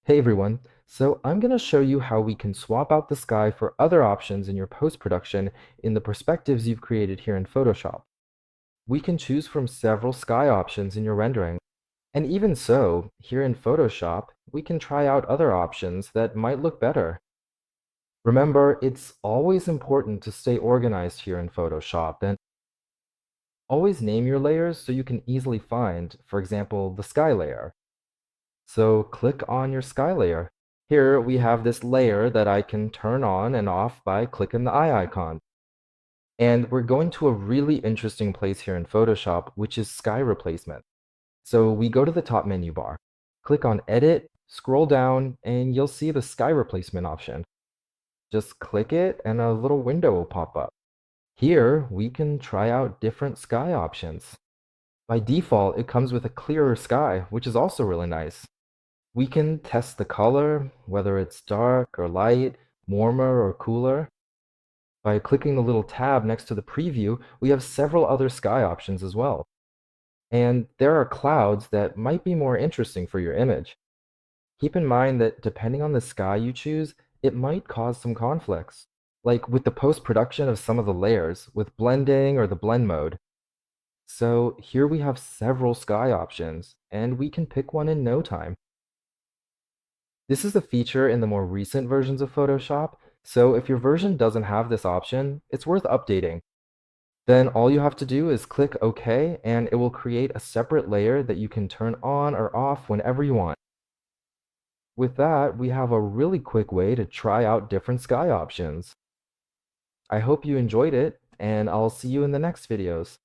Hey everyone, so I'm going to show you how we can swap out the sky for other options in your post-production in the perspectives you've created here in Photoshop. We can choose from several sky options in your rendering, and even so, here in Photoshop, we can try out other options that might look better. Remember, it's always important to stay organized here in Photoshop and always name your layers so you can easily find, for example, the sky layer. So click on your sky layer. Here we have this layer that I can turn on and off by clicking the eye icon. And we're going to a really interesting place here in Photoshop, which is sky replacement. So we go to the top menu bar, click on Edit, scroll down, and you'll see the sky replacement option. Just click it and a little window will pop up. Here we can try out different sky options. By default, it comes with a clearer sky, which is also really nice. We can test the color, whether it's dark or light, warmer or cooler. By clicking the little tab next to the preview, we have several other sky options as well. And there are clouds that might be more interesting for your image. Keep in mind that depending on the sky you choose, it might cause some conflicts, like with the post-production of some of the layers, with blending or the blend mode. So here we have several sky options, and we can pick one in no time. This is a feature in the more recent versions of Photoshop, so if your version doesn't have this option, it's worth updating. Then all you have to do is click OK, and it will create a separate layer that you can turn on or off whenever you want. With that, we have a really quick way to try out different sky options. I hope you enjoyed it, and I'll see you in the next videos.